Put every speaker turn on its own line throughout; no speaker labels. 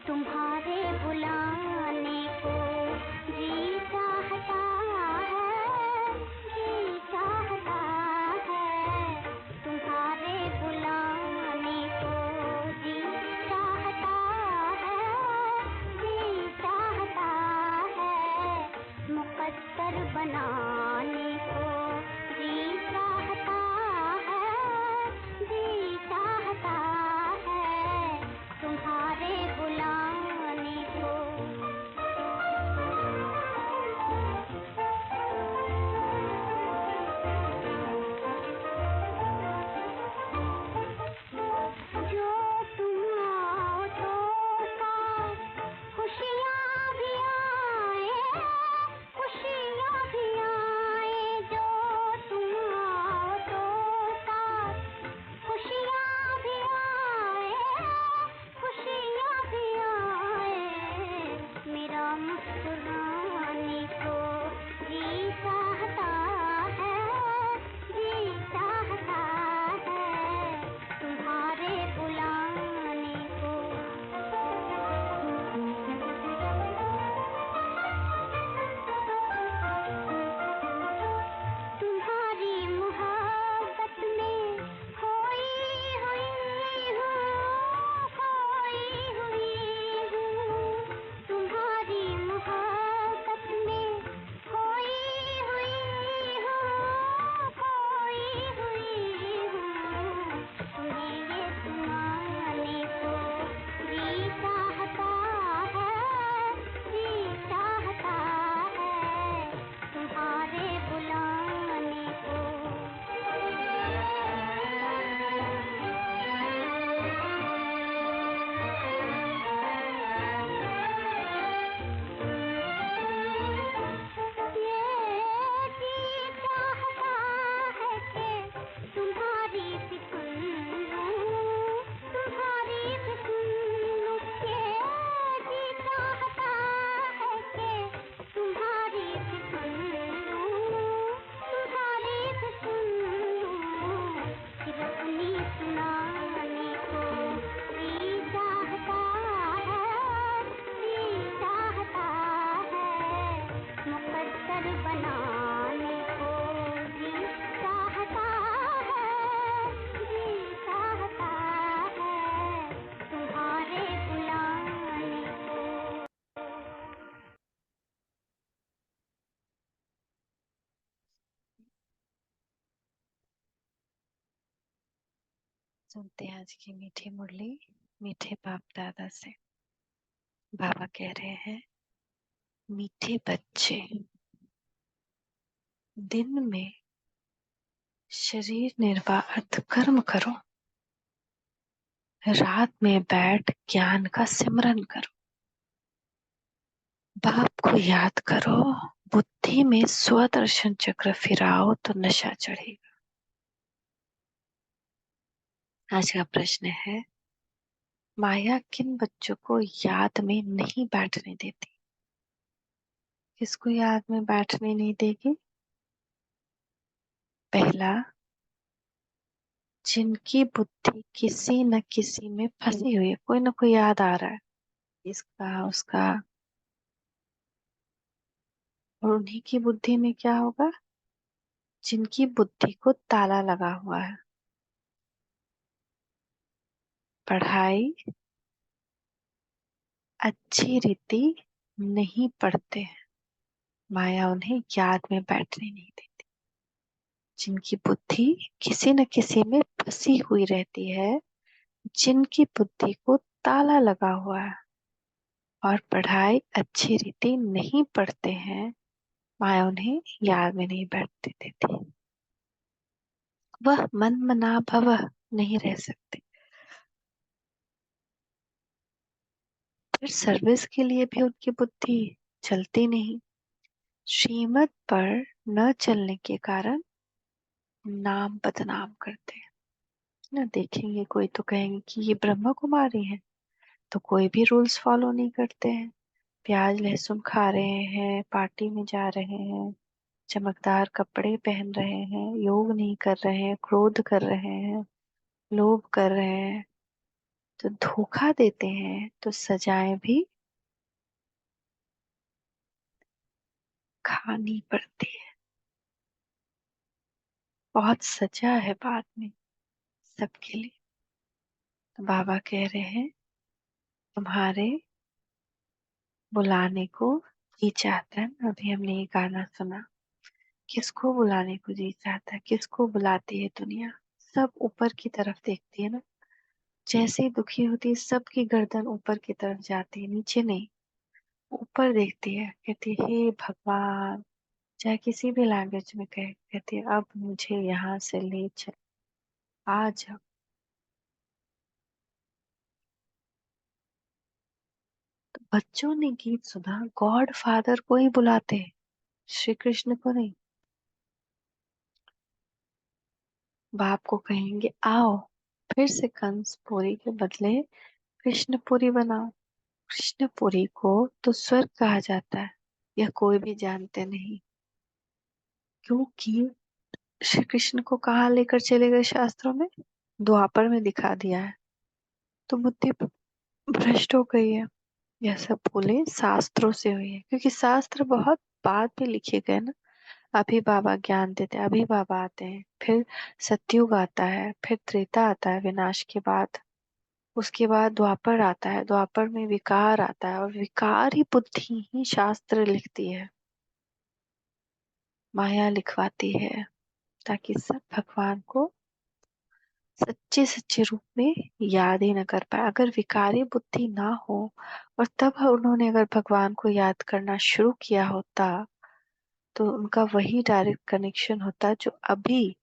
तुम्हारे बुलाने को जी चाहता है, जी चाहता है। तुम्हारे बुलाने को जी चाहता है, जी चाहता है। मुकद्दर बनाने को जी चाहता है, जी चाहता है। तुम्हारे बुलाने को जो तुम आओ तो साथ खुशियाँ भी आए, खुशियाँ भी आए। जो तुम आओ तो साथ खुशियाँ भी आए, खुशियाँ भी आए। मेरा मुस्कुराने को जी चाहता है, जी चाहता है। तुम्हारे बुलाने को तुम्हारी मोहब्बत में खोई हुई हूँ, खोई हुई हूँ। तुम्हारी मोहब्बत में खोई हुई हूँ, खोई हुई हूँ। तुम्हें ये सुनाने को जी चाहता है, जी चाहता है। तुम्हारे बुलाने को ये जी चाहता है कि तुम्हारी भी सुन लूं, तुम्हारी भी सुन लूं। ये जी चाहता है कि तुम्हारी भी सुन लूं, तुम्हारी भी सुन लूं। फिर अपनी सुनाने को जी चाहता है, जी चाहता है। मुकद्दर बनाने को जी चाहता है, जी चाहता है। तुम्हारे बुलाने को
सुनते हैं आज की मीठी मुरली मीठे बाप दादा से। बाबा कह रहे हैं, मीठे बच्चे, दिन में शरीर निर्वाह कर्म करो, रात में बैठ ज्ञान का सिमरन करो। बाप को याद करो, बुद्धि में स्वदर्शन चक्र फिराओ तो नशा चढ़ेगा। आज का प्रश्न है, माया किन बच्चों को याद में नहीं बैठने देती? किसको याद में बैठने नहीं देगी? पहला, जिनकी बुद्धि किसी न किसी में फंसी हुई है, कोई ना कोई याद आ रहा है, इसका उसका, और उन्हीं की बुद्धि में क्या होगा? जिनकी बुद्धि को ताला लगा हुआ है, पढ़ाई अच्छी रीति नहीं पढ़ते हैं, माया उन्हें याद में बैठने नहीं देती। जिनकी बुद्धि किसी न किसी में फंसी हुई रहती है, जिनकी बुद्धि को ताला लगा हुआ है और पढ़ाई अच्छी रीति नहीं पढ़ते हैं, माया उन्हें याद में नहीं बैठने देती। वह मन मना भव नहीं रह सकते। फिर सर्विस के लिए भी उनकी बुद्धि चलती नहीं। श्रीमत पर न चलने के कारण नाम बदनाम करते हैं ना। देखेंगे कोई तो कहेंगे कि ये ब्रह्मा कुमारी है, तो कोई भी रूल्स फॉलो नहीं करते हैं, प्याज लहसुन खा रहे हैं, पार्टी में जा रहे हैं, चमकदार कपड़े पहन रहे हैं, योग नहीं कर रहे हैं, क्रोध कर रहे हैं, लोभ कर रहे हैं, तो धोखा देते हैं, तो सजाएं भी खानी पड़ती है। बहुत सजा है बाद में सबके लिए। तो बाबा कह रहे हैं, तुम्हारे बुलाने को जी चाहता है ना। अभी हमने ये गाना सुना, किसको बुलाने को जी चाहता है, किसको बुलाती है दुनिया। सब ऊपर की तरफ देखती है ना। जैसे ही दुखी होती है, सबकी गर्दन ऊपर की तरफ जाती है, नीचे नहीं, ऊपर देखती है। कहती है, हे भगवान, चाहे किसी भी लैंग्वेज में कहे, कहती है अब मुझे यहाँ से ले चल, आ जाओ। तो बच्चों ने गीत सुना, गॉड फादर को ही बुलाते हैं, श्री कृष्ण को नहीं। बाप को कहेंगे आओ, फिर से कंस पूरी के बदले कृष्णपुरी बनाओ। कृष्णपुरी को तो स्वर्ग कहा जाता है, यह कोई भी जानते नहीं। क्योंकि श्री कृष्ण को कहाँ लेकर चले गए शास्त्रों में, द्वापर में दिखा दिया है। तो बुद्धि भ्रष्ट हो गई है। यह सब बोले शास्त्रों से हुई है, क्योंकि शास्त्र बहुत बाद में लिखे गए ना। अभी बाबा ज्ञान देते हैं, अभी बाबा आते हैं, फिर सतयुग आता है, फिर त्रेता आता है विनाश के बाद, उसके बाद द्वापर आता है, द्वापर में विकार आता है, और विकार ही बुद्धि ही शास्त्र लिखती है, माया लिखवाती है, ताकि सब भगवान को सच्चे सच्चे रूप में याद ही न कर पाए। अगर विकारी बुद्धि ना हो, और तब उन्होंने अगर भगवान को याद करना शुरू किया होता, तो उनका वही डायरेक्ट कनेक्शन होता जो अभी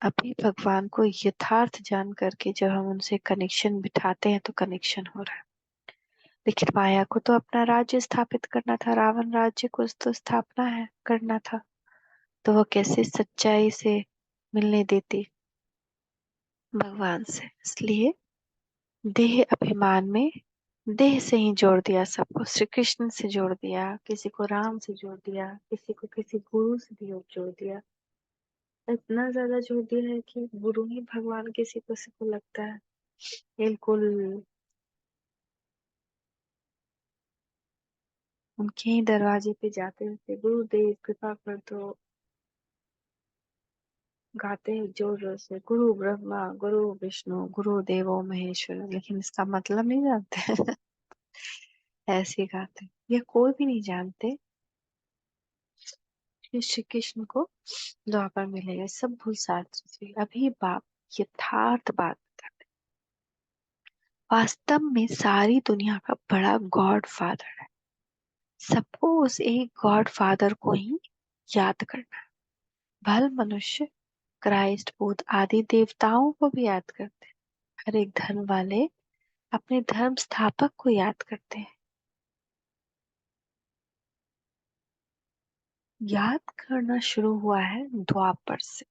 अभी भगवान को यथार्थ जान करके जब हम उनसे कनेक्शन बिठाते हैं, तो कनेक्शन हो रहा है। लेकिन माया को तो अपना राज्य स्थापित करना था, रावण राज्य को तो स्थापना है करना था, तो वो कैसे सच्चाई से मिलने देती भगवान से। इसलिए देह अभिमान में देह से ही जोड़ दिया सबको, श्री कृष्ण से जोड़ दिया, किसी को राम से जोड़ दिया, किसी को किसी गुरु से भी जोड़ दिया। इतना ज्यादा जोड़ दिया है कि गुरु ही भगवान किसी को लगता है। बिल्कुल उनके ही दरवाजे पे जाते रहते, गुरुदेव कृपा कर दो, गाते हैं जोर जोर से, गुरु ब्रह्मा गुरु विष्णु गुरु देवो महेश्वर, लेकिन इसका मतलब नहीं जानते। ऐसे ही गाते हैं। ये कोई भी नहीं जानते कि श्री कृष्ण को द्वापर मिलेगा, सब भूल शास्त्र से। अभी बाप यथार्थ बात बताते, वास्तव में सारी दुनिया का बड़ा गॉड फादर है। सबको उस एक गॉड फादर को ही याद करना है। भल मनुष्य क्राइस्ट बुद्ध आदि देवताओं को भी याद करते हैं। हर एक धर्म वाले अपने धर्म स्थापक को याद करते हैं। याद करना शुरू हुआ है द्वापर से,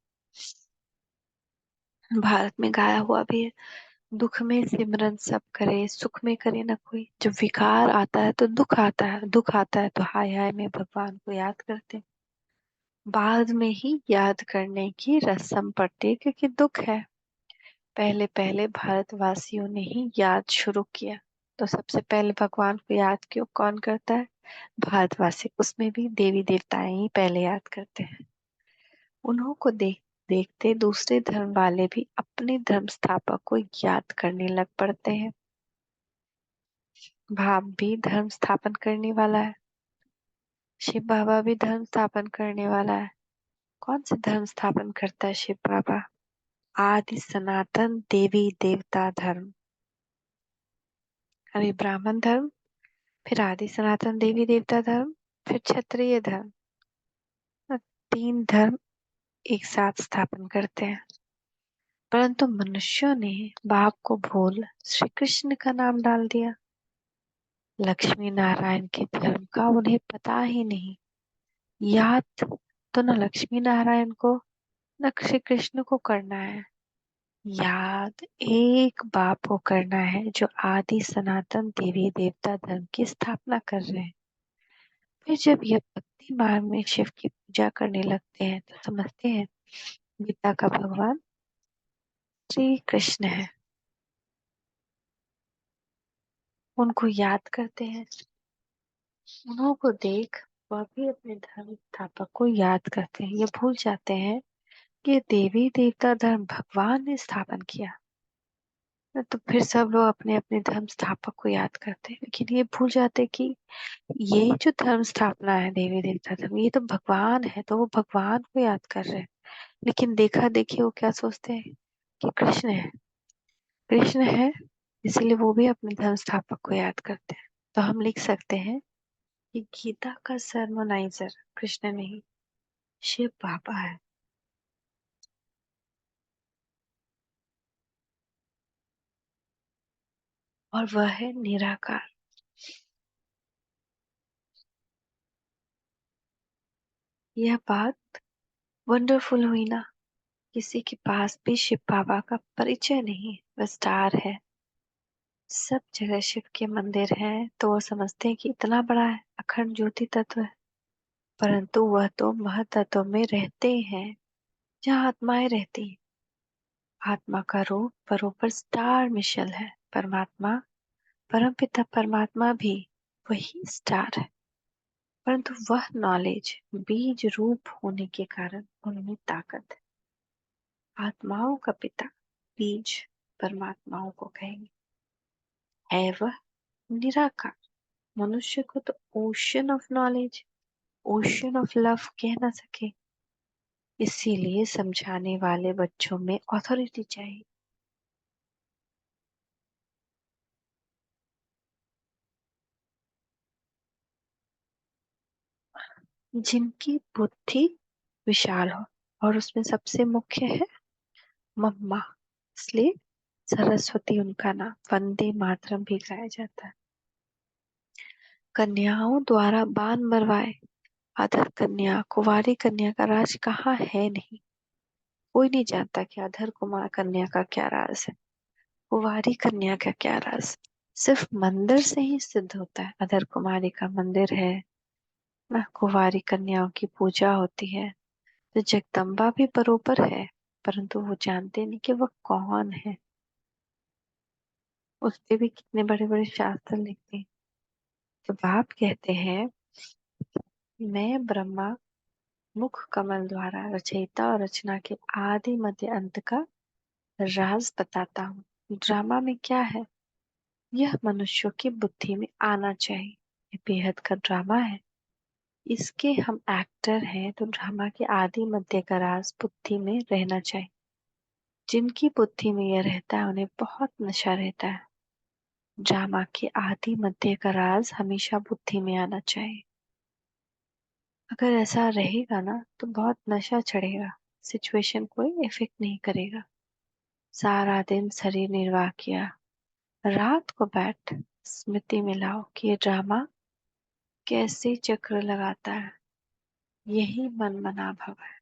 भारत में गाया हुआ भी है। दुख में सिमरन सब करे, सुख में करे न कोई। जब विकार आता है तो दुख आता है, दुख आता है तो हाय हाय में भगवान को याद करते हैं। बाद में ही याद करने की रस्म पड़ती है, क्योंकि दुख है। पहले पहले भारतवासियों ने ही याद शुरू किया, तो सबसे पहले भगवान को याद क्यों कौन करता है, भारतवासी। उसमें भी देवी देवताएं ही पहले याद करते हैं। उन्हों को देखते दूसरे धर्म वाले भी अपने धर्म स्थापक को याद करने लग पड़ते हैं। भाव भी धर्म स्थापन करने वाला है, शिव बाबा भी धर्म स्थापन करने वाला है। कौन से धर्म स्थापन करता है शिव बाबा, आदि सनातन देवी देवता धर्म। अरे ब्राह्मण धर्म, फिर आदि सनातन देवी देवता धर्म, फिर क्षत्रिय धर्म। तीन धर्म एक साथ स्थापन करते हैं। परंतु मनुष्यों ने बाप को भूल श्री कृष्ण का नाम डाल दिया। लक्ष्मी नारायण के धर्म का उन्हें पता ही नहीं। याद तो न लक्ष्मी नारायण को न श्री कृष्ण को करना है, याद एक बाप को करना है, जो आदि सनातन देवी देवता धर्म की स्थापना कर रहे हैं। फिर जब यह भक्ति मार्ग में शिव की पूजा करने लगते हैं, तो समझते हैं गीता का भगवान श्री कृष्ण है, उनको याद करते हैं। उन्हों को देख वह भी अपने धर्म स्थापक को याद करते हैं। ये भूल जाते हैं कि देवी देवता धर्म भगवान ने स्थापन किया। तो फिर सब लोग अपने अपने धर्म स्थापक को याद करते हैं, लेकिन ये भूल जाते हैं कि ये जो धर्म स्थापना है देवी देवता धर्म, ये तो भगवान है, तो वो भगवान को याद कर रहे हैं। लेकिन देखा देखी वो क्या सोचते हैं कि कृष्ण है, कृष्ण है, इसीलिए वो भी अपने धर्म स्थापक को याद करते हैं। तो हम लिख सकते हैं कि गीता का सर्मोनाइजर कृष्ण नहीं, शिव बाबा है। और वह है निराकार। यह बात वंडरफुल हुई ना। किसी के पास भी शिव बाबा का परिचय नहीं, वह स्टार है। सब जगह शिव के मंदिर हैं तो वो समझते हैं कि इतना बड़ा है, अखंड ज्योति तत्व है। परंतु वह तो महतत्व में रहते हैं जहाँ आत्माएं रहती हैं। आत्मा का रूप बरोबर स्टार मिशल है। परमात्मा, परमपिता परमात्मा भी वही स्टार है। परंतु वह नॉलेज बीज रूप होने के कारण उनमें ताकत है। आत्माओं का पिता बीज परमात्माओं को कहेंगे। है वह निराकार। मनुष्य को तो ocean of knowledge, ocean of love कह ना सके। इसीलिए समझाने वाले बच्चों में अथॉरिटी चाहिए। जिनकी बुद्धि विशाल हो, और उसमें सबसे मुख्य है मम्मा। इसलिए सरस्वती उनका नाम। वंदे मातरम भी गाया जाता है। कन्याओं द्वारा बान मरवाए। अधर कन्या, कुंवारी कन्या का राज कहाँ है नहीं। कोई नहीं जानता कि अधर कुमार कन्या का क्या राज है, कुंवारी कन्या का क्या राज। सिर्फ मंदिर से ही सिद्ध होता है। अधर कुमारी का मंदिर है ना, कुंवारी कन्याओं की पूजा होती है। तो जगदम्बा भी बरोबर है, परंतु वो जानते नहीं कि वह कौन है। उस पे भी कितने बड़े बड़े शास्त्र लिखते हैं। तो बाप कहते हैं, मैं ब्रह्मा मुख कमल द्वारा रचयिता और रचना के आदि मध्य अंत का राज बताता हूँ। ड्रामा में क्या है, यह मनुष्यों की बुद्धि में आना चाहिए। ये बेहद का ड्रामा है, इसके हम एक्टर हैं। तो ड्रामा के आदि मध्य का राज बुद्धि में रहना चाहिए। जिनकी बुद्धि में यह रहता है उन्हें बहुत नशा रहता है। ड्रामा के आदि मध्य का राज हमेशा बुद्धि में आना चाहिए। अगर ऐसा रहेगा ना तो बहुत नशा चढ़ेगा, सिचुएशन कोई इफेक्ट नहीं करेगा। सारा दिन शरीर निर्वाह किया, रात को बैठ स्मृति में लाओ कि ये ड्रामा कैसे चक्र लगाता है। यही मन मना भव है।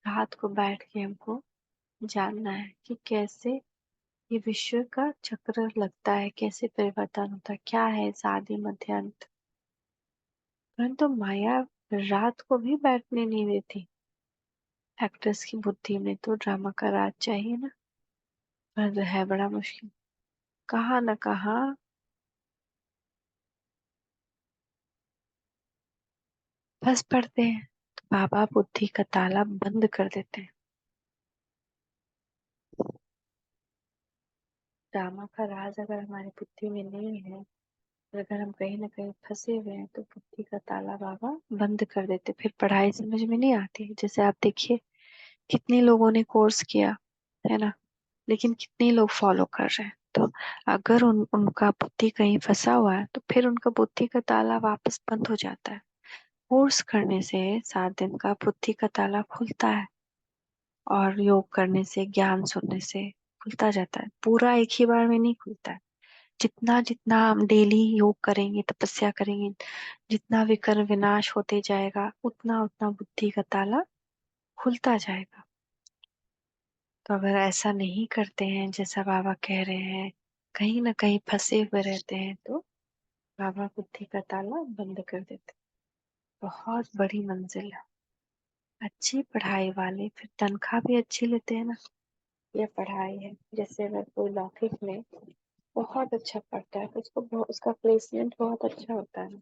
रात को बैठ के हमको जानना है कि कैसे ये विश्व का चक्र लगता है, कैसे परिवर्तन होता है, क्या है इस आदि मध्य अंत। परंतु माया रात को भी बैठने नहीं देती। एक्ट्रेस की बुद्धि में तो ड्रामा का राज चाहिए ना, पर है बड़ा मुश्किल। कहाँ न कहाँ फंस पड़ते हैं। तो बाबा बुद्धि का ताला बंद कर देते हैं। ड्रामा का राज अगर हमारी बुद्धि में नहीं है, और अगर हम कहीं ना कहीं फंसे हुए हैं, तो बुद्धि का ताला बाबा बंद कर देते। फिर पढ़ाई समझ में नहीं आती। जैसे आप देखिए, कितने लोगों ने कोर्स किया है ना, लेकिन कितने लोग फॉलो कर रहे हैं। तो अगर उनका बुद्धि कहीं फंसा हुआ है, तो फिर उनका बुद्धि का ताला वापस बंद हो जाता है। कोर्स करने से 7 दिन का बुद्धि का ताला खुलता है, और योग करने से, ज्ञान सुनने से खुलता जाता है। पूरा एक ही बार में नहीं खुलता है। जितना जितना हम डेली योग करेंगे, तपस्या करेंगे, जितना विकर विनाश होते जाएगा, उतना उतना बुद्धि का ताला खुलता जाएगा। तो अगर ऐसा नहीं करते हैं जैसा बाबा कह रहे हैं, कहीं ना कहीं फंसे हुए रहते हैं, तो बाबा बुद्धि का ताला बंद कर देते। बहुत बड़ी मंजिल है। अच्छी पढ़ाई वाले फिर तनख्वाह भी अच्छी लेते हैं ना। या पढ़ाई है। जैसे अगर कोई लौकिक में बहुत अच्छा पढ़ता है तो उसका प्लेसमेंट बहुत अच्छा होता है,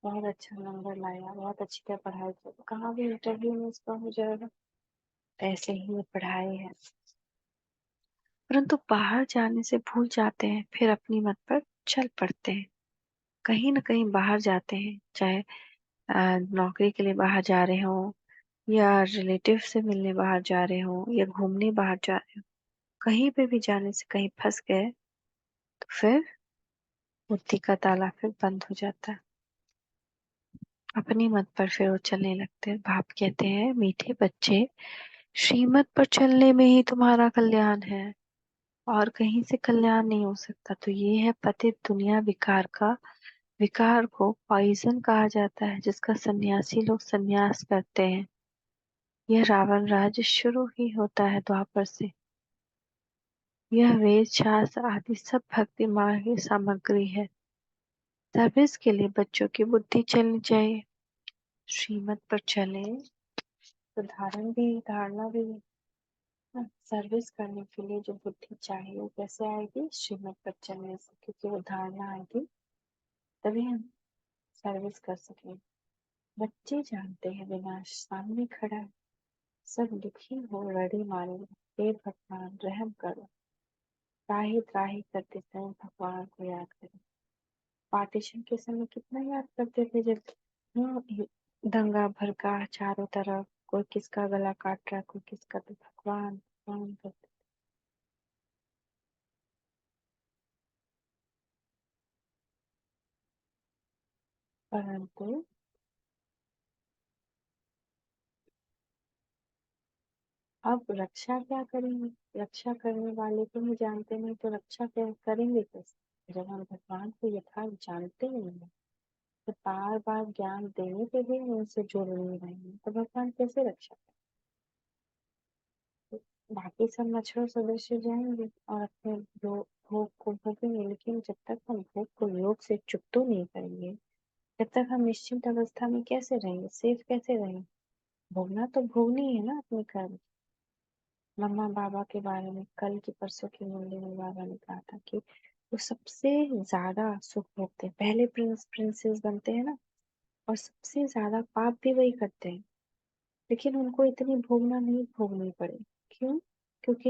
बहुत अच्छा नंबर लाया, बहुत अच्छी तरह पढ़ाई की, तो कहाँ भी इंटरव्यू में उसका हो जाएगा। ऐसे ही ये पढ़ाई है। परंतु बाहर जाने से भूल जाते हैं, फिर अपनी मत पर चल पड़ते हैं। कहीं न कहीं बाहर जाते हैं, चाहे नौकरी के लिए बाहर जा रहे हो, या रिलेटिव से मिलने बाहर जा रहे हो, या घूमने बाहर जा रहे हो। कहीं पे भी जाने से कहीं फंस गए तो फिर बुद्धि का ताला फिर बंद हो जाता है। अपनी मत पर फिर वो चलने लगते हैं। बाप कहते हैं, मीठे बच्चे, श्रीमत पर चलने में ही तुम्हारा कल्याण है, और कहीं से कल्याण नहीं हो सकता। तो ये है पतित दुनिया विकार का। विकार को पॉइजन कहा जाता है, जिसका सन्यासी लोग सन्यास करते हैं। यह रावण राज्य शुरू ही होता है द्वापर से। यह वेद शास्त्र आदि सब भक्ति मार्ग की सामग्री है। सर्विस के लिए बच्चों की बुद्धि चलनी चाहिए। श्रीमत पर चले तो धारणा भी है। सर्विस करने के लिए जो बुद्धि चाहिए वो कैसे आएगी? श्रीमत पर चलने से, क्योंकि वो धारणा आएगी, तभी हम सर्विस कर सकेंगे। बच्चे जानते हैं विनाश सामने खड़ा है, सब दुखी हो रड़े मारे, हे भगवान रहम करो। त्राहि त्राहि करते समय भगवान को याद करें। पार्टीशन के समय कितना याद करते थे, जब दंगा भड़का चारों तरफ, कोई किसका गला काट रहा, कोई किसका, तो भगवान भगवान करते। परंतु अब रक्षा क्या करेंगे? रक्षा करने वाले को ही जानते नहीं तो रक्षा क्या करेंगे कैसे? जब हम भगवान को यथार्थ जानते ही नहीं तो बार बार ज्ञान देने पे भी उनसे जुड़ नहीं रहेंगे तो भगवान कैसे रक्षा करें? बाकी सब मच्छरों सदृश जाएंगे और अपने भोग को भोगेंगे, लेकिन जब तक हम भोग को योग से चुप तो नहीं करेंगे, जब तक हम निश्चिंत अवस्था में कैसे रहेंगे, सेफ कैसे रहेंगे? भोगना तो भोगनी है ना अपने कर्म। मम्मा बाबा के बारे में कल की परसों की मुरली में बाबा ने कहा था कि वो सबसे ज्यादा सुख भोगते हैं, पहले प्रिंसेस बनते हैं ना, और सबसे ज्यादा पाप भी वही करते हैं, लेकिन उनको इतनी भोगना नहीं भोगनी पड़े। क्यों? क्योंकि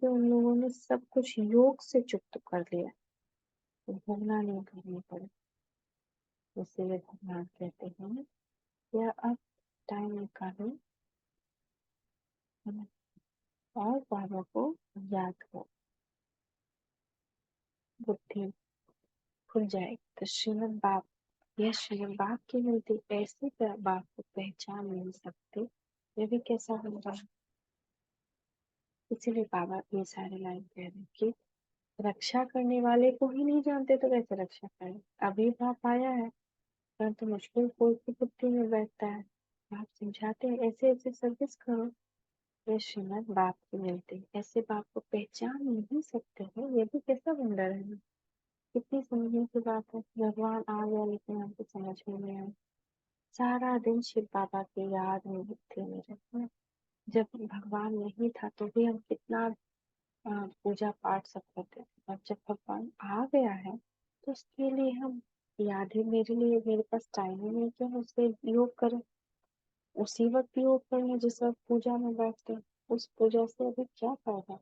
उन लोगों ने सब कुछ योग से चुक्त कर लिया, तो भोगना नहीं भोगनी पड़े। इसीलिए भगवान कहते हैं या अब टाइम निकालो और बाबा को याद करो, बुद्धि खुल जाएगी। तो श्रीमद बाप, यह श्रीमद बाप की मिलती, ऐसे बाप को पहचान नहीं सकते, ये भी कैसा होगा? इसीलिए बाबा ये सारे लाइन कह रहे हैं कि रक्षा करने वाले को ही नहीं जानते तो कैसे रक्षा करें? अभी बाप आया है, परंतु मुश्किल कोई की बुद्धि में बैठता है। बाप समझाते हैं ऐसे ऐसे सर्विस करो। ये श्रीमद बाप की मिलती, ऐसे बाप को पहचान नहीं सकते हो, ये भी कैसा वंडर है ना। कितनी समझने की बात है। भगवान आ गया लेकिन हमको समझ में नहीं आया। सारा दिन शिव बाबा की याद में बुद्धि में रहते हैं। जब भगवान नहीं था तो भी हम कितना पूजा पाठ सब करते थे, और जब भगवान आ गया है तो उसके लिए हम याद ही, मेरे पास टाइम ही नहीं कि हम उससे योग करें। उसी वक्त योग करना जिस वक्त पूजा में बैठते हैं, उस पूजा से अभी क्या फायदा?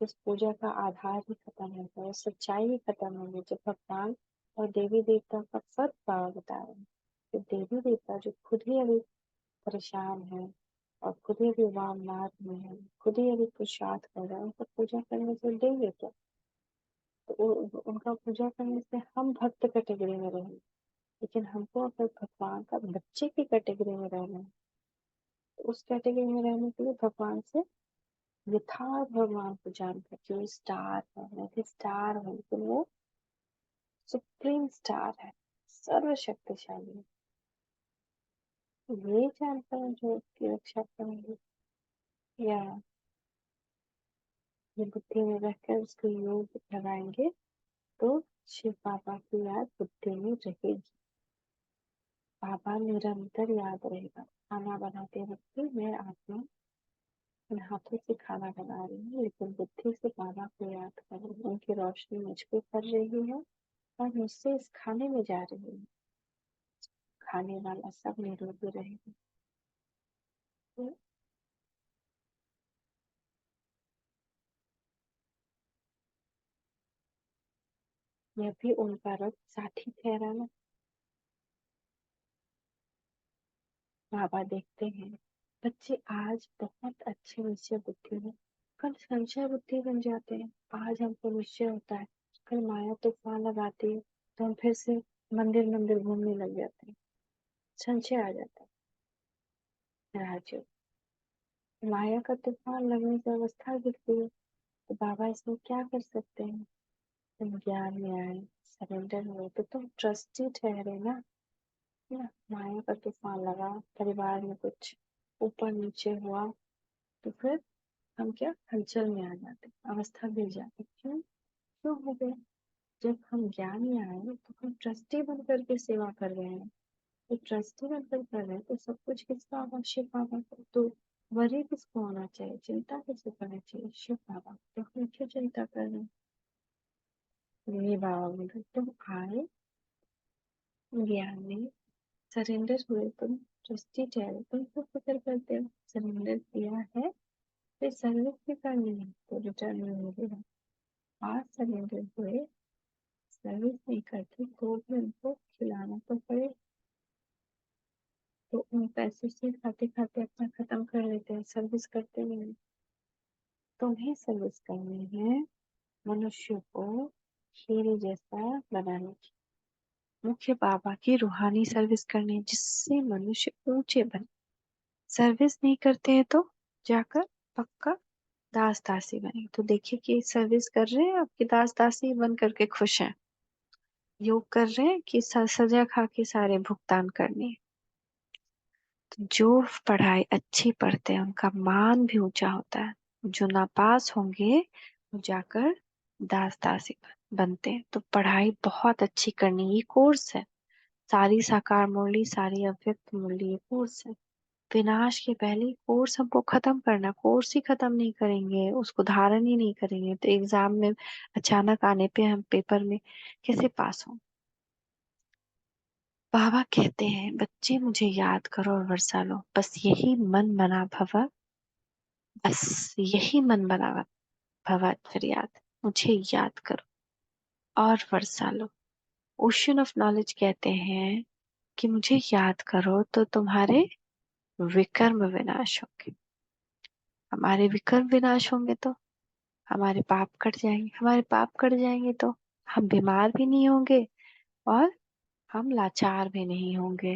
उस पूजा का आधार ही खत्म हो गया, सच्चाई ही खत्म हो गई। जब भगवान और देवी देवता का फर्क बता रहे हैं, तो देवी देवता जो खुद ही अभी परेशान है और खुद ही अभी वाम मार्ग में है, खुद ही अभी पुरुषार्थ कर रहे हैं, उनका पूजा करने से देंगे क्या? तो उनका पूजा करने से हम भक्त कैटेगरी में रहेंगे, लेकिन हमको अगर भगवान का बच्चे की कैटेगरी में रहना है, तो उस कैटेगरी में रहने के लिए भगवान से यथार्थ भगवान को जानकर, जो स्टार है, मैं भी स्टार हूँ लेकिन वो सुप्रीम स्टार है, सर्वशक्तिशाली है, ये जानकर जो उसकी रक्षा करेंगे, या ये बुद्धि में रखकर उसको योग लगाएंगे, तो शिव बाबा की याद बुद्धि में रहेगी। बाबा निरंतर याद रहेगा। खाना बनाते वक्त भी मैं आत्मा इन हाथों से खाना बना रही हूँ, लेकिन बुद्धि से बाबा को याद कर रही हूँ। उनकी रोशनी मुझ पे पड़ रही है और मुझसे इस खाने में जा रही है। खाने वाला सब निरोगी रहेगा। तो यह भी उनका रथ साथी ठहराना। बाबा देखते हैं बच्चे आज बहुत अच्छे निश्चय बुद्धि है, कल संशय बुद्धि बन जाते हैं। आज हमको निश्चय होता है, कल माया तूफान लगाती है तो हम फिर से मंदिर मंदिर घूमने लग जाते हैं। संशय आ जाता है। राजयोग माया का तूफान लगने से अवस्था गिरती है, तो बाबा इसमें क्या कर सकते हैं? तुम ज्ञान में आए, सरेंडर हुए, तो तुम ट्रस्टी ठहरे ना। ना माया का तूफान लगा, परिवार में कुछ ऊपर नीचे हुआ, तो फिर हम क्या हलचल में आ जाते, अवस्था गिर जाती। क्यों क्यों हो गया? जब हम ज्ञान में आए तो हम ट्रस्टी बन करके सेवा कर रहे हैं। तो ट्रस्टी बनकर कर रहे हैं तो सब कुछ किसका होगा? शिव बाबा का। तो वरी किसको होना चाहिए? चिंता किसको करनी चाहिए? शिव बाबा। तो हम क्यों चिंता कर रहे हैं? ये बाबा बोले तुम आए ज्ञान में, सरेंडर हुए, तुम ट्रस्टी ठहरे, तुम क्यों फिक्र करते हो? सरेंडर किया है फिर सर्विस भी करनी है तो रिटर्न में मिलेगा। आज सरेंडर हुए, सर्विस नहीं करते तो भी उनको खिलाना तो पड़े। तो उन पैसों से खाते खाते अपना खत्म कर लेते हैं, सर्विस करते नहीं। तुम्हें सर्विस करनी है मनुष्य को हीरे जैसा बनाने की। मुख्य बाबा की रूहानी सर्विस करनी है जिससे मनुष्य ऊंचे बने। सर्विस नहीं करते हैं तो जाकर पक्का दास दासी बने। तो देखिए कि सर्विस कर रहे हैं आपकी दास दासी बन करके खुश हैं। योग कर रहे हैं कि सजा खा के सारे भुगतान करने हैं। तो जो पढ़ाई अच्छी पढ़ते हैं उनका मान भी ऊंचा होता है। जो नापास होंगे वो जाकर दास दासी बनते हैं। तो पढ़ाई बहुत अच्छी करनी, ये कोर्स है। सारी साकार मुरली, सारी अव्यक्त मुरली, ये कोर्स है। विनाश के पहले कोर्स हमको खत्म करना। कोर्स ही खत्म नहीं करेंगे, उसको धारण ही नहीं करेंगे तो एग्जाम में अचानक आने पे हम पेपर में कैसे पास हों? बाबा कहते हैं बच्चे मुझे याद करो और वर्षा लो, बस यही मन बना भवा, बस यही मन बना भवा फरियाद, मुझे याद करो और वर्षा लो। ओशन ऑफ नॉलेज कहते हैं कि मुझे याद करो तो तुम्हारे विकर्म विनाश होंगे। हमारे विकर्म विनाश होंगे तो हमारे पाप कट जाएंगे। हमारे पाप कट जाएंगे तो हम बीमार भी नहीं होंगे और हम लाचार भी नहीं होंगे।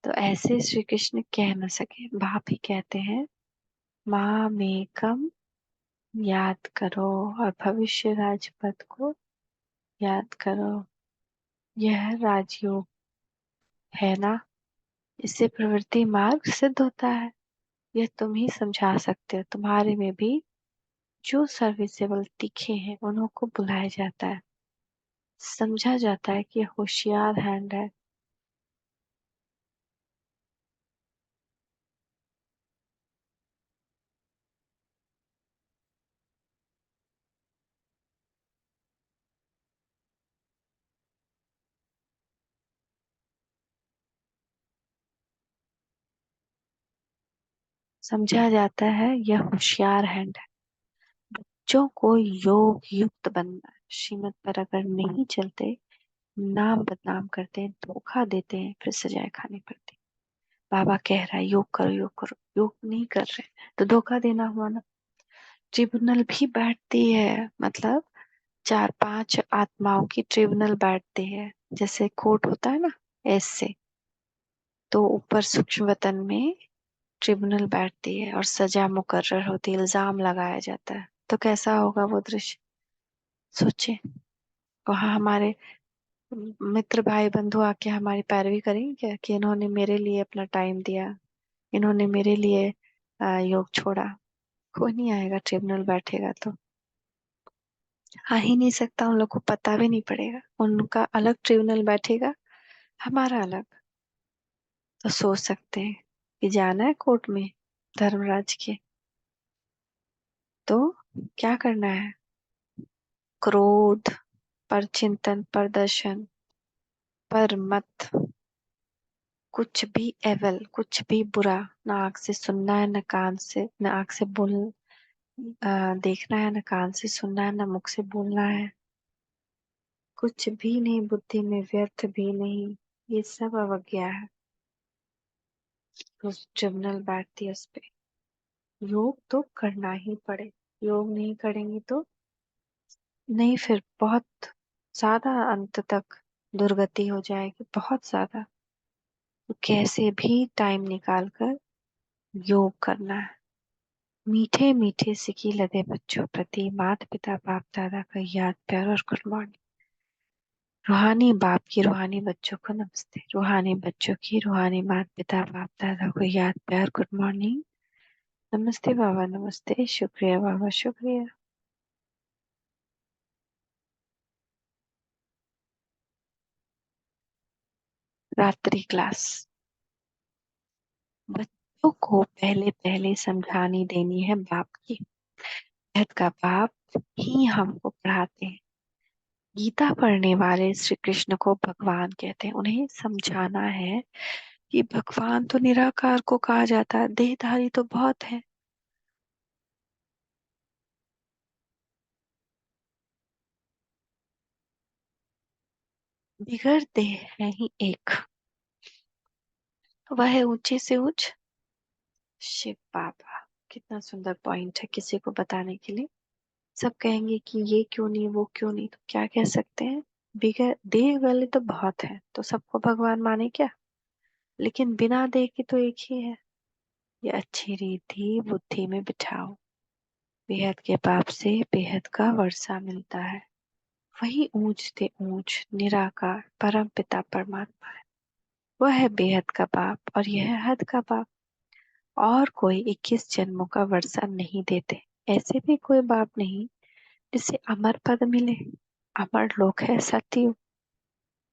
तो ऐसे श्री कृष्ण कह न सके, बाप ही कहते हैं माँ में कम याद करो और भविष्य राजपथ को याद करो। यह राजयोग है ना, इससे प्रवृत्ति मार्ग सिद्ध होता है। यह तुम ही समझा सकते हो। तुम्हारे में भी जो सर्विसेबल तीखे हैं उन्हों को बुलाया जाता है, समझा जाता है कि होशियार हैंड है। समझा जाता है यह होशियार हैंड है। बच्चों को योग युक्त बनना है। श्रीमत पर अगर नहीं चलते, नाम बदनाम करते हैं, धोखा देते हैं, फिर सजाए खानी पड़ती। बाबा कह रहा है योग करो योग करो, योग नहीं कर रहे तो धोखा देना हुआ ना। ट्रिब्यूनल भी बैठती है, मतलब 4-5 आत्माओं की ट्रिब्यूनल बैठती है। जैसे कोर्ट होता है ना, ऐसे तो ऊपर सूक्ष्म वतन में ट्रिब्यूनल बैठती है और सजा मुकर्रर होती है, इल्जाम लगाया जाता है। तो कैसा होगा वो दृश्य? सोचे। वहां हमारे मित्र भाई बंधु आके हमारी पैरवी करेंगे क्या कि इन्होंने मेरे लिए अपना टाइम दिया, इन्होंने मेरे लिए योग छोड़ा? कोई नहीं आएगा, ट्रिब्यूनल बैठेगा तो आ ही नहीं सकता। उन लोग को पता भी नहीं पड़ेगा, उनका अलग ट्रिब्यूनल बैठेगा, हमारा अलग। तो सोच सकते हैं कि जाना है कोर्ट में धर्मराज के, तो क्या करना है? क्रोध पर चिंतन, पर दर्शन, पर मत, कुछ भी एवल, कुछ भी बुरा, ना आंख से सुनना है, न कान से, न आंख से देखना है, न कान से सुनना है, न मुख से बोलना है। कुछ भी नहीं, बुद्धि में व्यर्थ भी नहीं। ये सब अवज्ञा है। तो ट्रिब्यूनल बैठती है उस पे। योग तो करना ही पड़े। योग नहीं करेंगी तो नहीं, फिर बहुत ज्यादा अंत तक दुर्गति हो जाएगी, बहुत ज्यादा। तो कैसे भी टाइम निकाल कर योग करना है। मीठे मीठे सिकी लदे बच्चों प्रति माता पिता बाप दादा का याद प्यार और गुड मॉर्निंग। रूहानी बाप की रूहानी बच्चों को नमस्ते। रूहानी बच्चों की रूहानी माता पिता बाप दादा को याद प्यार गुड मॉर्निंग। नमस्ते बाबा, नमस्ते, शुक्रिया बाबा, शुक्रिया। रात्रि क्लास। बच्चों को पहले पहले समझानी देनी है बाप की। जगत का बाप ही हमको पढ़ाते हैं। गीता पढ़ने वाले श्री कृष्ण को भगवान कहते हैं। उन्हें समझाना है कि भगवान तो निराकार को कहा जाता है, देहधारी तो बहुत है। बिगड़ देह है ही एक, वह है ऊंचे से ऊंच शिव बाबा। कितना सुंदर पॉइंट है किसी को बताने के लिए। सब कहेंगे कि ये क्यों नहीं, वो क्यों नहीं, तो क्या कह सकते हैं? बिगड़ देह वाले तो बहुत है, तो सबको भगवान माने क्या? लेकिन बिना देह के तो एक ही है। ये अच्छी रीति बुद्धि में बिठाओ। बेहद के बाप से बेहद का वर्षा मिलता है। वही ऊंच से ऊंच निराकार परम पिता परमात्मा है। वह है बेहद का बाप और यह है हद का बाप। और कोई 21 जन्मों का वर्षा नहीं देते। ऐसे भी कोई बाप नहीं जिसे अमर पद मिले। अमर लोक है सतयुग,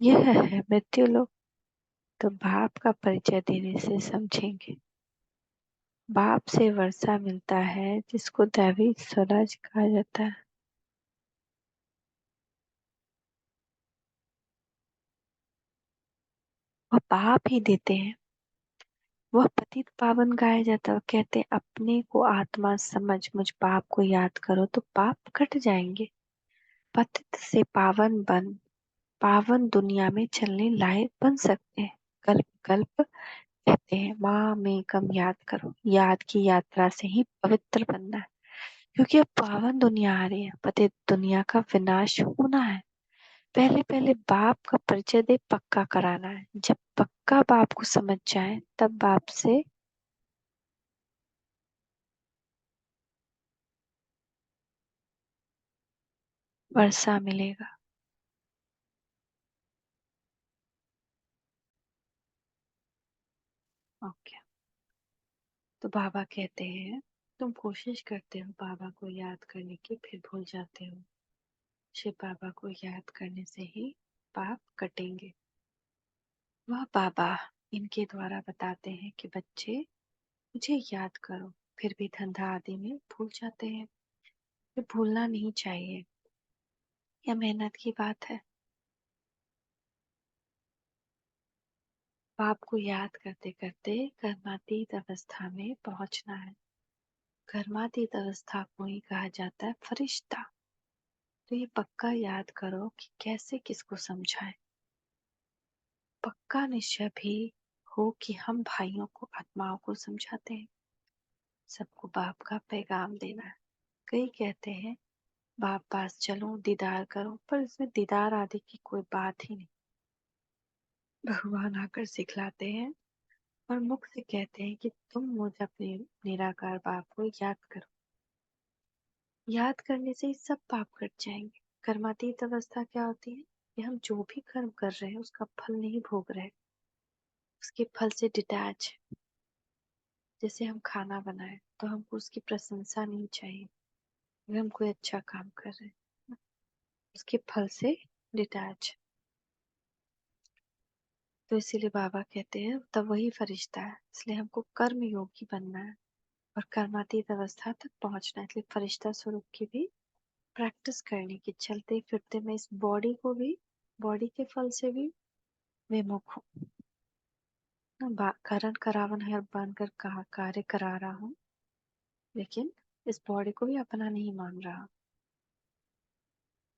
यह है मृत्यु लोक। तो बाप का परिचय देने से समझेंगे। बाप से वर्षा मिलता है जिसको दैवी स्वराज कहा जाता है। वह बाप ही देते हैं। वह पतित पावन गाया जाता है। कहते हैं अपने को आत्मा समझ मुझ पाप को याद करो तो पाप कट जाएंगे। पतित से पावन बन पावन दुनिया में चलने लायक बन सकते हैं। कल्प कल्प कहते हैं माँ में कम याद करो। याद की यात्रा से ही पवित्र बनना है। क्योंकि अब पावन दुनिया आ रही है, पतित दुनिया का विनाश होना है। पहले पहले बाप का परिचय दे पक्का कराना है। जब पक्का बाप को समझ जाए तब बाप से वर्षा मिलेगा। ओके। तो बाबा कहते हैं तुम कोशिश करते हो बाबा को याद करने की, फिर भूल जाते हो। शिव बाबा को याद करने से ही पाप कटेंगे। वह बाबा इनके द्वारा बताते हैं कि बच्चे मुझे याद करो, फिर भी धंधा आदि में भूल जाते हैं। ये भूलना नहीं चाहिए, यह मेहनत की बात है। बाप को याद करते करते कर्मातीत अवस्था में पहुंचना है। कर्मातीत अवस्था को ही कहा जाता है फरिश्ता। तो ये पक्का याद करो कि कैसे किसको समझाएं। पक्का निश्चय भी हो कि हम भाइयों को आत्माओं को समझाते हैं। सबको बाप का पैगाम देना है। कई कहते हैं बाप पास चलो दीदार करो, पर इसमें दीदार आदि की कोई बात ही नहीं। भगवान आकर सिखलाते हैं और मुख से कहते हैं कि तुम मुझ अपने निराकार बाप को याद करो। याद करने से ही सब पाप कट जाएंगे। कर्मातीत अवस्था क्या होती है? कि हम जो भी कर्म कर रहे हैं उसका फल नहीं भोग रहे, उसके फल से डिटैच। जैसे हम खाना बनाए तो हमको उसकी प्रशंसा नहीं चाहिए। अगर हम कोई अच्छा काम कर रहे हैं उसके फल से डिटैच। तो इसीलिए बाबा कहते हैं तब वही फरिश्ता है। इसलिए हमको कर्म योगी बनना है। और कर्मातीत अवस्था तक पहुंचना है। इसलिए फरिश्ता स्वरूप की भी प्रैक्टिस करने की, चलते फिरते मैं इस बॉडी को भी, बॉडी के फल से भी विमुख हूँ। करण करावन हर बनकर कहा कार्य करा रहा हूँ, लेकिन इस बॉडी को भी अपना नहीं मान रहा।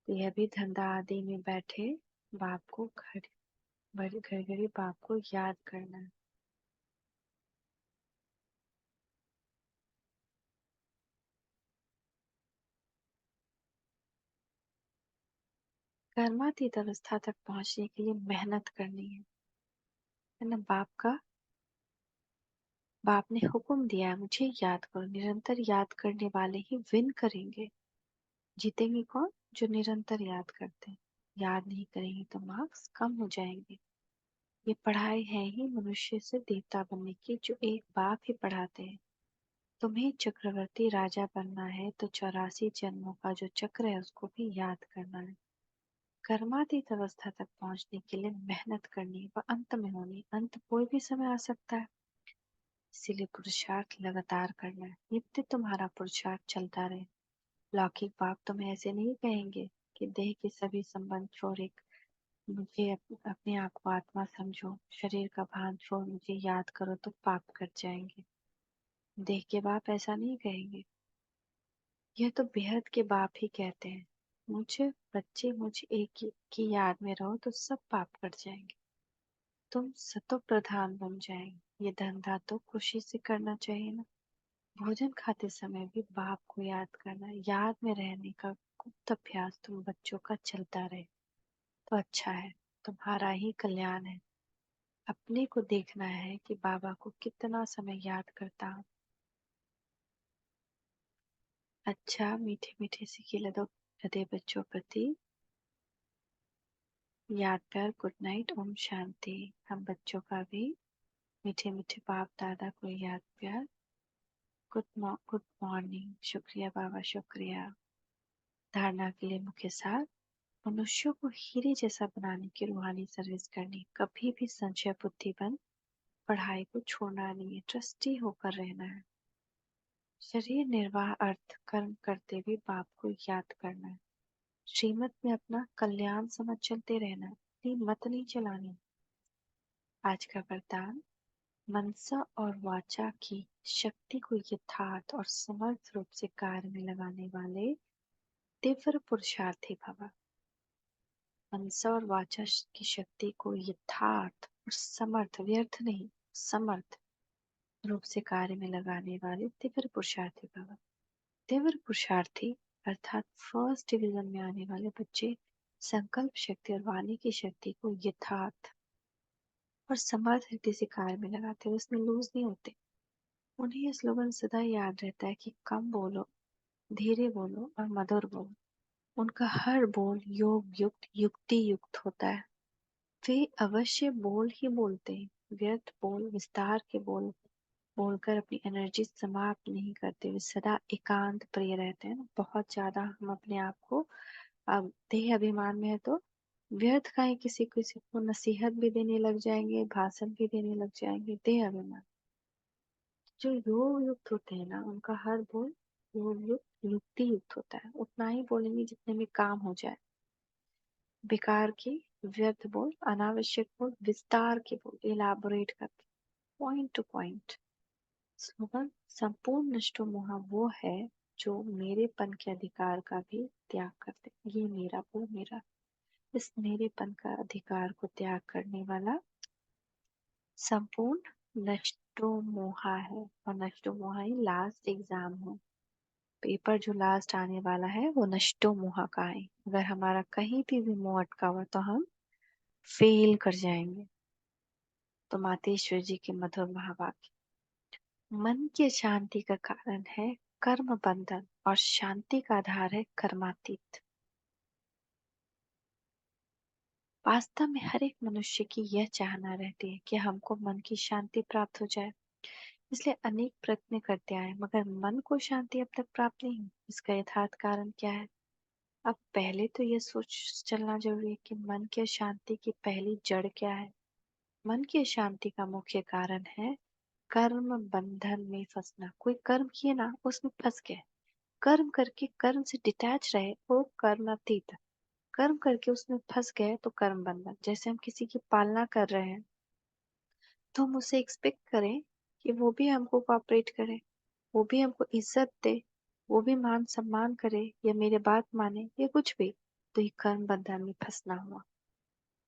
तो यह भी धंधा आदि में बैठे बाप को घड़ी घड़ी बाप को याद करना है। कर्मातीत अवस्था तक पहुंचने के लिए मेहनत करनी है ना। बाप ने हुक्म दिया है मुझे याद करो। निरंतर याद करने वाले ही विन करेंगे। जीतेंगे कौन? जो निरंतर याद करते हैं। याद नहीं करेंगे तो मार्क्स कम हो जाएंगे। ये पढ़ाई है ही मनुष्य से देवता बनने की, जो एक बाप ही पढ़ाते हैं। तुम्हें चक्रवर्ती राजा बनना है तो 84 जन्मों का जो चक्र है उसको भी याद करना है। कर्मातीत अवस्था तक पहुंचने के लिए मेहनत करनी है, वह अंत में होनी। अंत कोई भी समय आ सकता है, इसीलिए पुरुषार्थ लगातार करना है। नित्य तुम्हारा पुरुषार्थ चलता रहे। लौकिक बाप तुम्हें ऐसे नहीं कहेंगे कि देह के सभी संबंध छोड़ एक मुझे अपने आप को आत्मा समझो, शरीर का भान छोड़ मुझे याद करो तो पाप कर जाएंगे। देह के बाप ऐसा नहीं कहेंगे। यह तो बेहद के बाप ही कहते हैं, मुझे बच्चे मुझ एक की याद में रहो तो सब पाप कर जाएंगे, तुम सतो प्रधान बन जाएंगे। ये धंधा तो खुशी से करना चाहिए ना। भोजन खाते समय भी बाप को याद करना, याद में रहने का गुप्त अभ्यास तुम बच्चों का चलता रहे तो अच्छा है, तुम्हारा ही कल्याण है। अपने को देखना है कि बाबा को कितना समय याद करता हूँ। अच्छा मीठे मीठे से खिला दो हृदय बच्चों प्रति याद प्यार, गुड नाइट, ओम शांति। हम बच्चों का भी मीठे मीठे बाप दादा को याद प्यार, गुड मॉर्निंग। शुक्रिया बाबा, शुक्रिया। धारणा के लिए मुख्य सार, मनुष्यों को हीरे जैसा बनाने की रूहानी सर्विस करनी। कभी भी संशय बुद्धि बन पढ़ाई को छोड़ना नहीं है, ट्रस्टी होकर रहना है। शरीर निर्वाह अर्थ कर्म करते हुए बाप को याद करना है। श्रीमत में अपना कल्याण समझ चलते रहना है, अपनी मत नहीं चलानी। आज का वरदान, मनसा और वाचा की शक्ति को यथार्थ और समर्थ रूप से कार्य में लगाने वाले तीव्र पुरुषार्थी भव। मनसा और वाचा की शक्ति को यथार्थ और समर्थ, व्यर्थ नहीं, समर्थ रूप से कार्य में लगाने वाले तीव्र पुरुषार्थी भव। तीव्र पुरुषार्थी अर्थात फर्स्ट डिवीजन में आने वाले बच्चे संकल्प शक्ति और वाणी की शक्ति को यथार्थ और समर्थ रीति से कार्य में लगाते हुए उसमें लूज नहीं होते। उन्हें यह स्लोगन सदा याद रहता है कि कम बोलो, धीरे बोलो और मधुर बोलो। उनका हर बोल योग युक्त, युक्ति युक्त होता है। वे अवश्य बोल ही बोलते हैं। व्यर्थ बोल, विस्तार के बोल बोलकर अपनी एनर्जी समाप्त नहीं करते। वे सदा एकांत प्रिय रहते हैं। बहुत ज्यादा हम अपने आप को अब देह अभिमान में है तो व्यर्थ का ही किसी किसी को नसीहत भी देने लग जाएंगे, भाषण भी देने लग जाएंगे। देह अभिमान। जो योग युक्त होते हैं ना, उनका हर बोल योग युक्त, युक्ति युक्त होता है। उतना ही बोलेंगे जितने में काम हो जाए। बेकार की, व्यर्थ बोल, अनावश्यक बोल, विस्तार के बोल, इलाबोरेट करके, पॉइंट टू पॉइंट। स्लोगन, संपूर्ण नष्टो मोह वो है जो मेरेपन के अधिकार का भी त्याग करते। ये मेरा, वो मेरा, इस मेरेपन का अधिकार को त्याग करने वाला संपूर्ण नष्टो मोहा है। और नष्टो मोहा ही लास्ट एग्जाम है। पेपर जो लास्ट आने वाला है वो नष्टो मोहा का है। अगर हमारा कहीं भी मोह अटका हुआ तो हम फेल कर जाएंगे। तो मातेश्वर जी के मधुर महावाक्य, मन की शांति का कारण है कर्म बंधन और शांति का आधार है कर्मातीत। वास्तव में हर एक मनुष्य की यह चाहना रहती है कि हमको मन की शांति प्राप्त हो जाए, इसलिए अनेक प्रयत्न करते आए, मगर मन को शांति अब तक प्राप्त नहीं हुई। इसका यथार्थ कारण क्या है? अब पहले तो यह सोच चलना जरूरी है कि मन की शांति की पहली जड़ क्या है। मन की शांति का मुख्य कारण है कर्म बंधन में फंसना, कोई कर्म किए ना उसमें फंस गए, कर्म करके कर्म से डिटैच रहे वो कर्म अतीत, कर्म करके उसमें फंस गए तो कर्म बंधन। जैसे हम किसी की पालना कर रहे हैं तो हम उससे एक्सपेक्ट करें कि वो भी हमको कोऑपरेट करे, वो भी हमको इज्जत दे, वो भी मान सम्मान करे या मेरे बात माने या कुछ भी, तो ये कर्म बंधन में फंसना हुआ।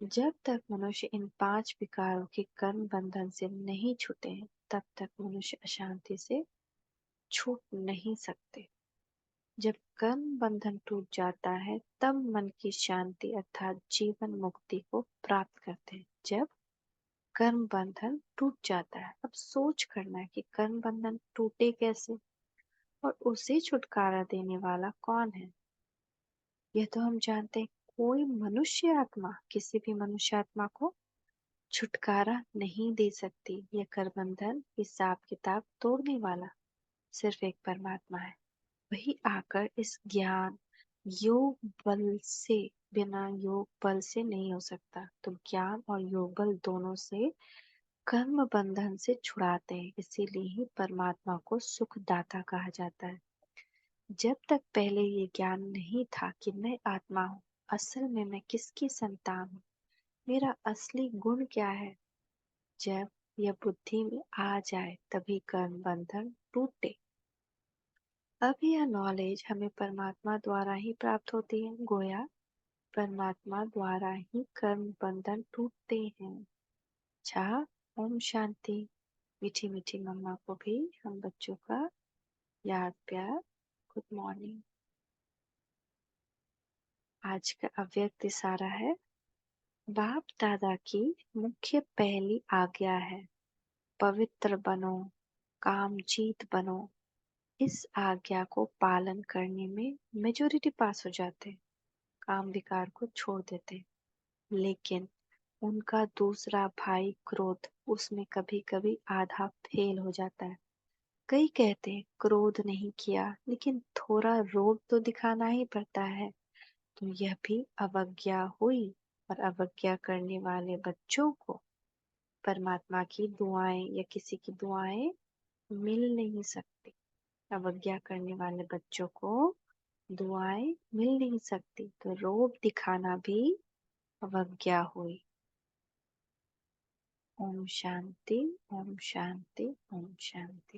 जब तक मनुष्य इन 5 विकारों के कर्म बंधन से नहीं छूटे हैं तब तक मनुष्य अशांति से छूट नहीं सकते। जब कर्म बंधन टूट जाता है तब मन की शांति अर्थात जीवन मुक्ति को प्राप्त करते हैं। जब कर्म बंधन टूट जाता है, अब सोच करना है कि कर्म बंधन टूटे कैसे और उसे छुटकारा देने वाला कौन है। यह तो हम जानते हैं, कोई मनुष्य आत्मा किसी भी मनुष्य आत्मा को छुटकारा नहीं दे सकती। यह कर बंधन हिसाब किताब तोड़ने वाला सिर्फ एक परमात्मा है। वही आकर इस ज्ञान योग बल से, बिना योग बल से नहीं हो सकता, तो ज्ञान और योग बल दोनों से कर्म बंधन से छुड़ाते हैं। इसीलिए ही परमात्मा को सुखदाता कहा जाता है। जब तक पहले ये ज्ञान नहीं था कि मैं आत्मा हूँ, असल में मैं किसकी संतान हूँ, मेरा असली गुण क्या है, जब यह बुद्धि में आ जाए तभी कर्म बंधन टूटे। अब यह नॉलेज हमें परमात्मा द्वारा ही प्राप्त होती है, गोया परमात्मा द्वारा ही कर्म बंधन टूटते हैं। अच्छा, ओम शांति। मीठी मीठी मम्मा को भी हम बच्चों का याद प्यार गुड मॉर्निंग। आज का अव्यक्त इशारा है, बाप दादा की मुख्य पहली आज्ञा है, पवित्र बनो, काम जीत बनो। इस आज्ञा को पालन करने में मेजोरिटी पास हो जाते, काम विकार को छोड़ देते, लेकिन उनका दूसरा भाई क्रोध, उसमें कभी कभी आधा फेल हो जाता है। कई कहते हैं क्रोध नहीं किया, लेकिन थोड़ा रोब तो दिखाना ही पड़ता है, तो यह भी अवज्ञा हुई। और अवज्ञा करने वाले बच्चों को परमात्मा की दुआएं या किसी की दुआएं मिल नहीं सकती। अवज्ञा करने वाले बच्चों को दुआएं मिल नहीं सकती, तो रोब दिखाना भी अवज्ञा हुई। ओम शांति, ओम शांति, ओम शांति।